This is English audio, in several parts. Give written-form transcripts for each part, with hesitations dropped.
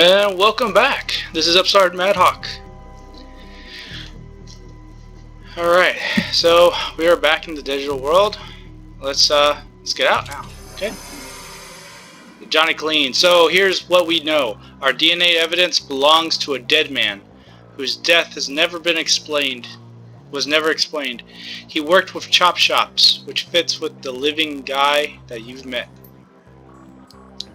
And welcome back. This is Upstart Madhawk. Alright, so we are back in the digital world. Let's get out now. Okay. Johnny Clean. So here's what we know. Our DNA evidence belongs to a dead man whose death has never been explained. Was never explained. He worked with chop shops, which fits with the living guy that you've met.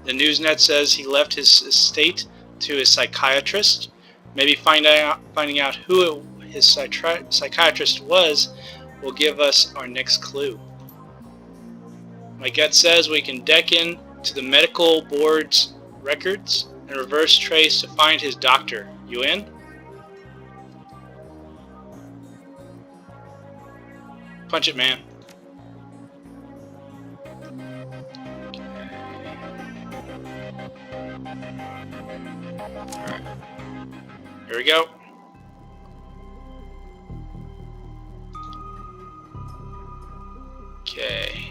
The Newsnet says he left his estate to his psychiatrist. Maybe finding out who his psychiatrist was will give us our next clue. My gut says we can deck in to the medical board's records and reverse trace to find his doctor. You in? Punch it, man. Alright. Here we go. Okay.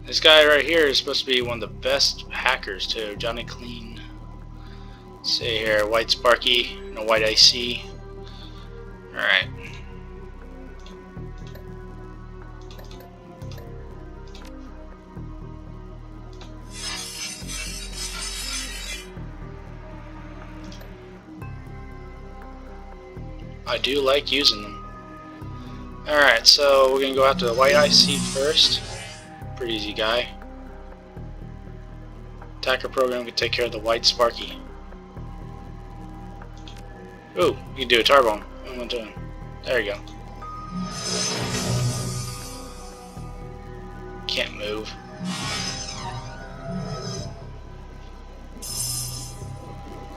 This guy right here is supposed to be one of the best hackers too. Johnny Clean. Let's see here, white Sparky and a white IC. Alright. I do like using them. Alright, so we're gonna go after the white IC first. Pretty easy guy. Attacker program can take care of the white Sparky. Ooh, you can do a turbo. What am I doing? There you go. Can't move.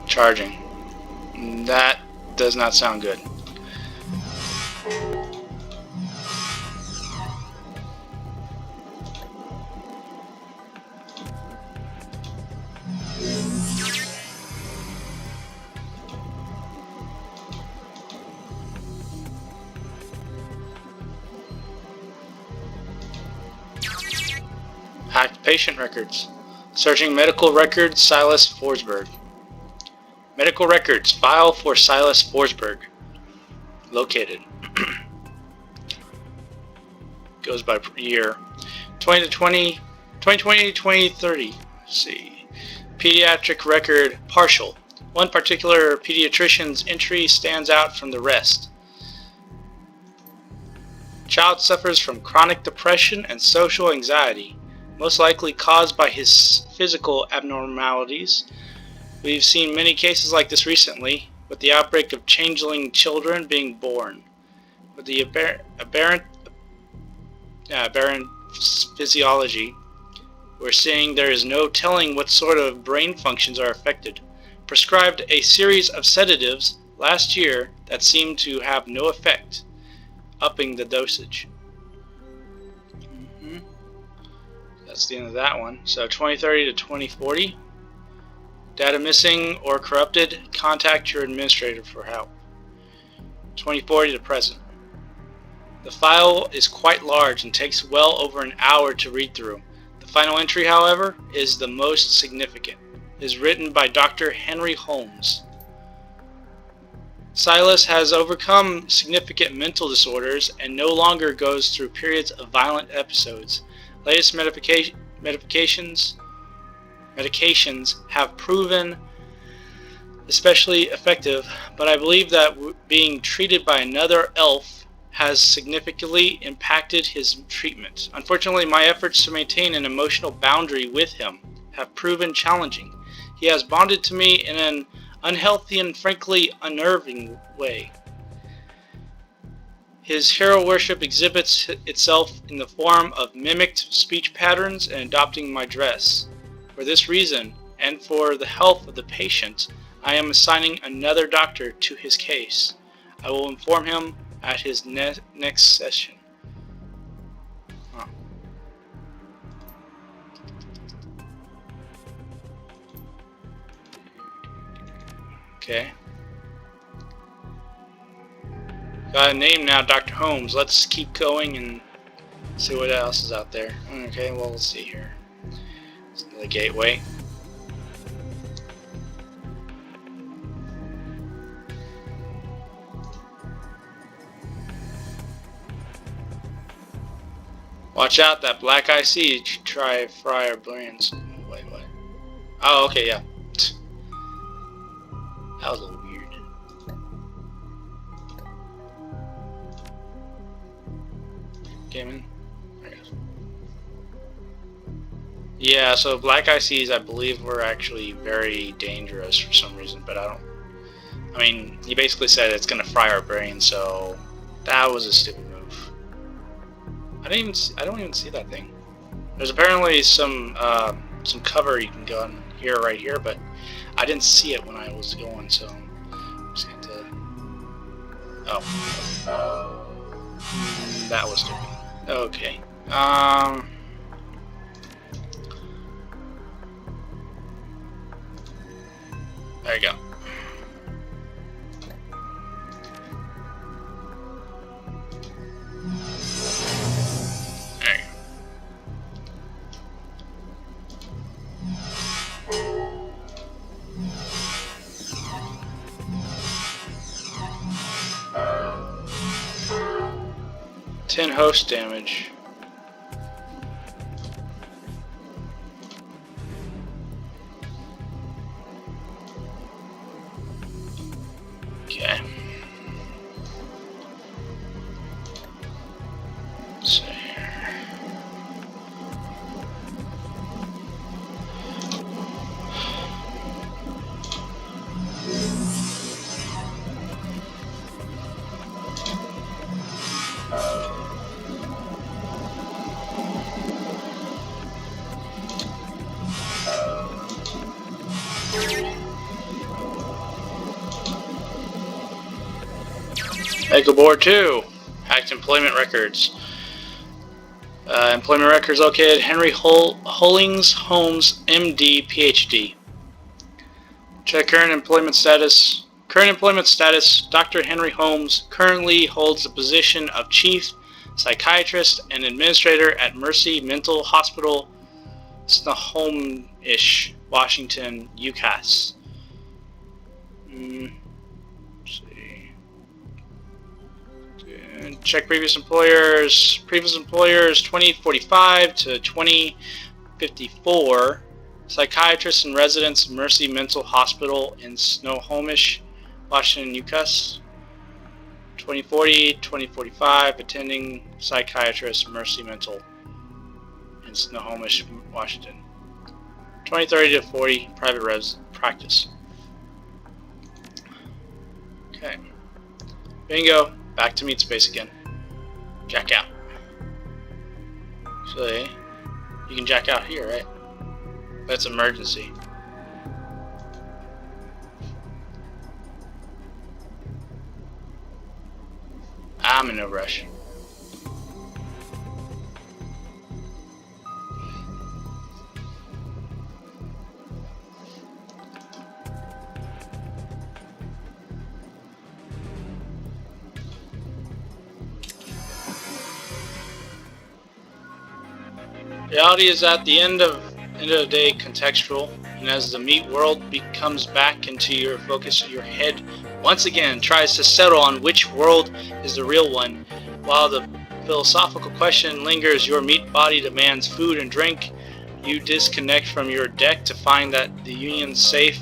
Charging. That does not sound good. Hacked patient records. Searching medical records, Silas Forsberg. Medical records, file for Silas Forsberg. Located. Goes by year. 2020 to 2030. Let's see. Pediatric record, partial. One particular pediatrician's entry stands out from the rest. Child suffers from chronic depression and social anxiety, most likely caused by his physical abnormalities. We've seen many cases like this recently, with the outbreak of changeling children being born. With the aberrant physiology, we're seeing there is no telling what sort of brain functions are affected. Prescribed a series of sedatives last year that seemed to have no effect, upping the dosage. That's the end of that one. So 2030 to 2040. Data missing or corrupted, contact your administrator for help. 2040 to present. The file is quite large and takes well over an hour to read through. The final entry, however, is the most significant. It is written by Dr. Henry Holmes. Silas has overcome significant mental disorders and no longer goes through periods of violent episodes. Latest medications have proven especially effective, but I believe that being treated by another elf has significantly impacted his treatment. Unfortunately, my efforts to maintain an emotional boundary with him have proven challenging. He has bonded to me in an unhealthy and frankly unnerving way. His hero worship exhibits itself in the form of mimicked speech patterns and adopting my dress. For this reason, and for the health of the patient, I am assigning another doctor to his case. I will inform him at his next session. Huh. Okay. Got a name now, Dr. Holmes. Let's keep going and see what else is out there. Okay, well, let's see here. The gateway. Watch out, that black IC. Try fry our brains. Wait, what? Oh, okay, yeah. That was a little weird. Came in. There it goes. Yeah, so black ICs, I believe, were actually very dangerous for some reason, but I mean, he basically said it's gonna fry our brains, so that was a stupid move. I don't even see that thing. There's apparently some cover you can go on here, right here, but I didn't see it when I was going, so I'm just going to. Oh, that was stupid. Okay. There you go. There you go. 10 host damage. Okay. Let's see here. Echo Board 2. Hacked employment records. Employment records located Henry Hollings Holmes, MD, PhD. Check current employment status. Current employment status. Dr. Henry Holmes currently holds the position of Chief Psychiatrist and Administrator at Mercy Mental Hospital, Snohomish, Washington, UCAS. Check previous employers. Previous employers 2045 to 2054. Psychiatrists and residents Mercy Mental Hospital in Snohomish, Washington, UCAS. 2040, 2045, attending psychiatrist Mercy Mental in Snohomish, Washington. 2030 to 40, private res practice. Okay. Bingo. Back to meat space again. Jack out. So you can jack out here, right? That's emergency. I'm in no rush. Reality is at the end of the day contextual, and as the meat world comes back into your focus, your head once again tries to settle on which world is the real one. While the philosophical question lingers, your meat body demands food and drink. You disconnect from your deck to find that the Union's safe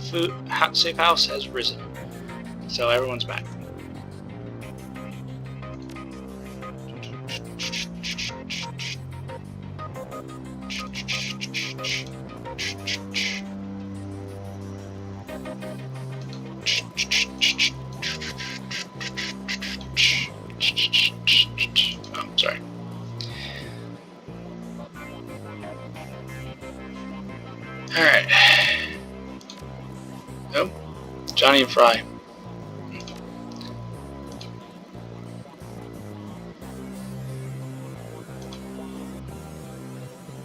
house has risen. So everyone's back. Alright. Nope. Johnny and Fry.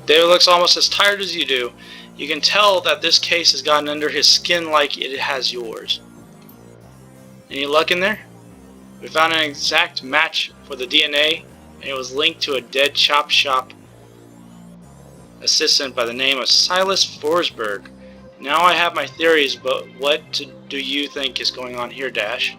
David looks almost as tired as you do. You can tell that this case has gotten under his skin like it has yours. Any luck in there? We found an exact match for the DNA, and it was linked to a dead chop shop assistant by the name of Silas Forsberg. Now I have my theories, but what do you think is going on here, Dash?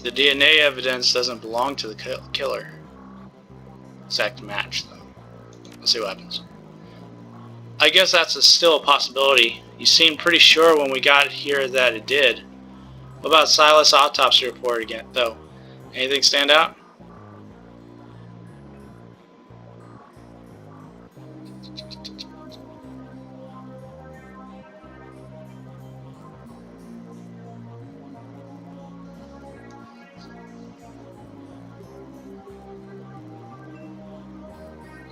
The DNA evidence doesn't belong to the killer. Exact match, though. Let's see what happens. I guess that's still a possibility. You seemed pretty sure when we got here that it did. What about Silas' autopsy report again, though? Anything stand out?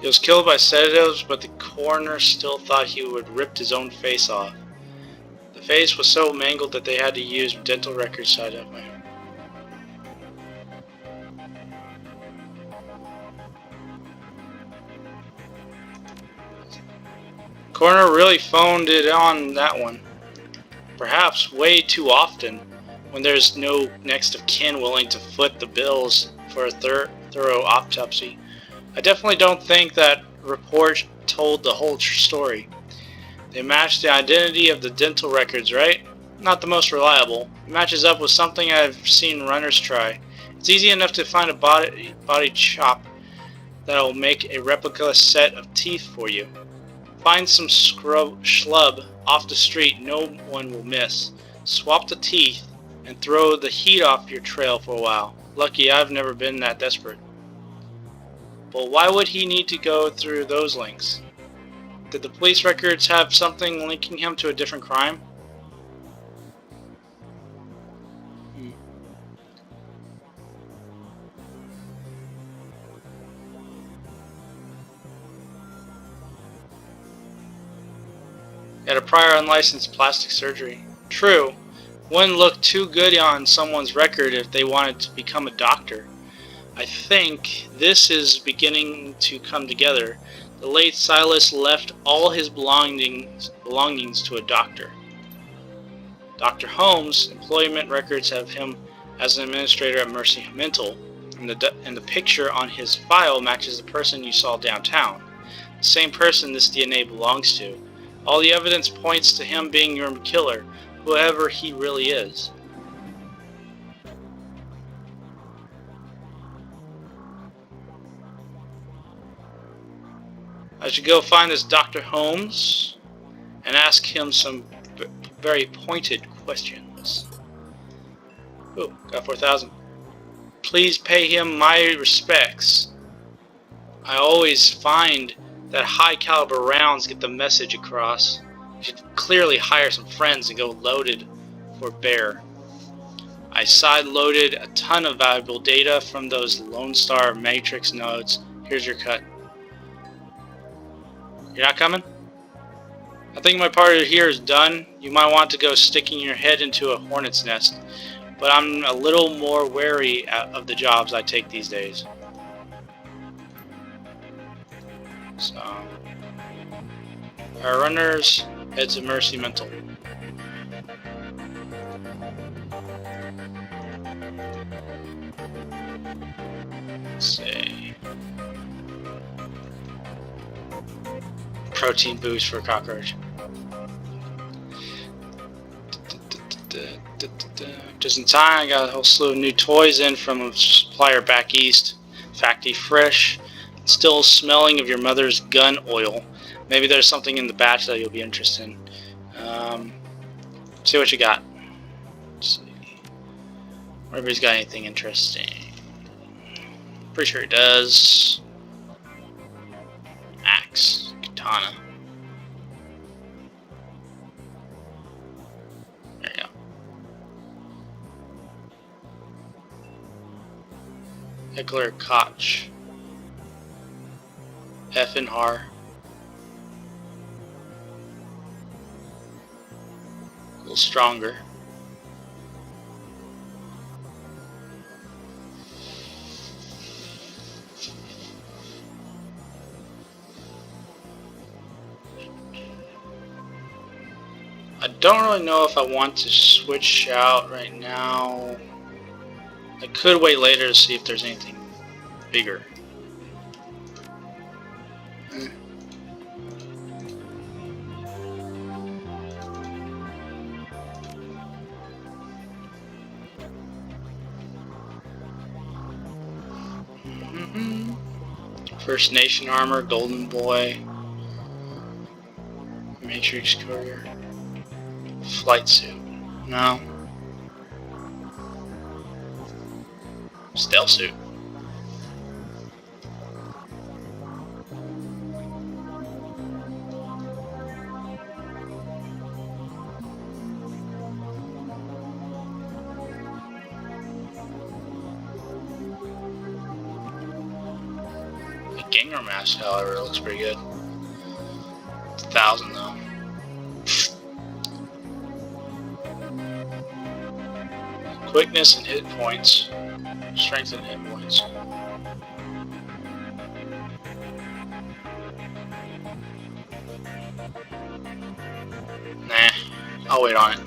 He was killed by sedatives, but the coroner still thought he would have ripped his own face off. The face was so mangled that they had to use dental records to identify him. Coroner really phoned it on that one. Perhaps way too often, when there's no next of kin willing to foot the bills for a thorough autopsy. I definitely don't think that report told the whole story. They matched the identity of the dental records, right? Not the most reliable. It matches up with something I've seen runners try. It's easy enough to find a body chop that'll make a replica set of teeth for you. Find some schlub off the street no one will miss. Swap the teeth and throw the heat off your trail for a while. Lucky I've never been that desperate. But why would he need to go through those links? Did the police records have something linking him to a different crime? He had a prior unlicensed plastic surgery. True. Wouldn't look too good on someone's record if they wanted to become a doctor. I think this is beginning to come together. The late Silas left all his belongings to a doctor. Dr. Holmes' employment records have him as an administrator at Mercy Mental, and the picture on his file matches the person you saw downtown. The same person this DNA belongs to. All the evidence points to him being your killer, whoever he really is. I should go find this Dr. Holmes and ask him some very pointed questions. Oh, got 4,000. Please pay him my respects. I always find that high caliber rounds get the message across. You should clearly hire some friends and go loaded for bear. I side-loaded a ton of valuable data from those Lone Star Matrix nodes. Here's your cut. You're not coming? I think my part here is done. You might want to go sticking your head into a hornet's nest, but I'm a little more wary of the jobs I take these days. So, our runners head to Mercy Mental. Let's see. Protein boost for a cockroach. Just in time, I got a whole slew of new toys in from a supplier back east. Facty fresh. Still smelling of your mother's gun oil. Maybe there's something in the batch that you'll be interested in. See what you got. Let's see. Wonder if he's got anything interesting. Pretty sure he does. Axe. Katana. There you go. Heckler Koch. F and R. A little stronger. I don't really know if I want to switch out right now. I could wait later to see if there's anything bigger. First Nation armor, Golden Boy, Matrix Courier, Flight Suit. No. Stealth Suit. The Ganger Mask, however, looks pretty good. It's 1,000 though. Quickness and hit points. Strength and hit points. Nah, I'll wait on it.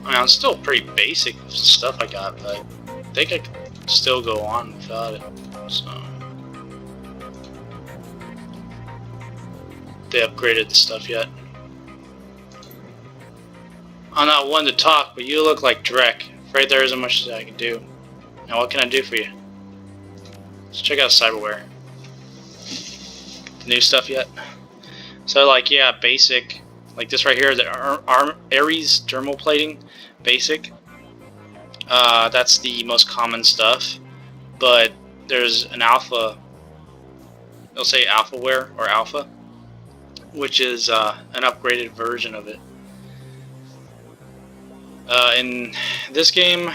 I mean, it's still pretty basic stuff I got, but I think I could still go on without it. So they upgraded the stuff yet? I'm not one to talk, but you look like Drek. Afraid there isn't much that I can do. Now, what can I do for you? Let's check out Cyberware. The new stuff yet? So, like, yeah, basic. Like this right here, the Ares dermal plating, basic. That's the most common stuff. But there's an alpha. They'll say Alphaware or Alpha, which is an upgraded version of it. In this game,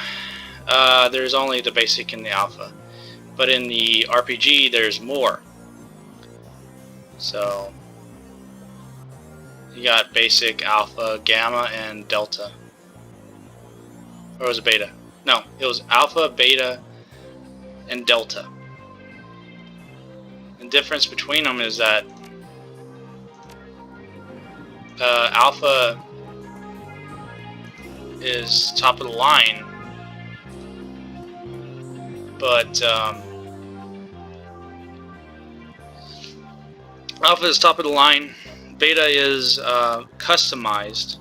there's only the basic and the alpha, but in the RPG there's more. So you got basic, alpha, gamma, and delta. Or was it beta? No, it was alpha, beta, and delta. The difference between them is that alpha is top of the line, but alpha is top of the line, beta is customized,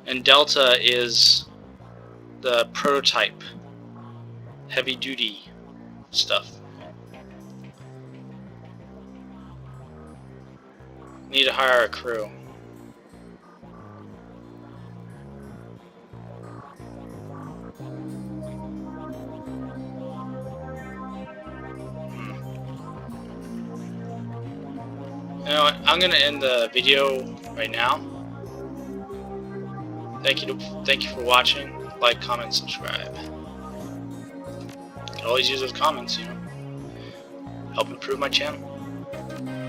and delta is the prototype, heavy duty stuff. Need to hire a crew. You know what? I'm gonna end the video right now. Thank you for watching. Like, comment, subscribe. You can always use those comments, you know. Help improve my channel.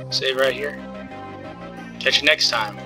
Save right here. Catch you next time.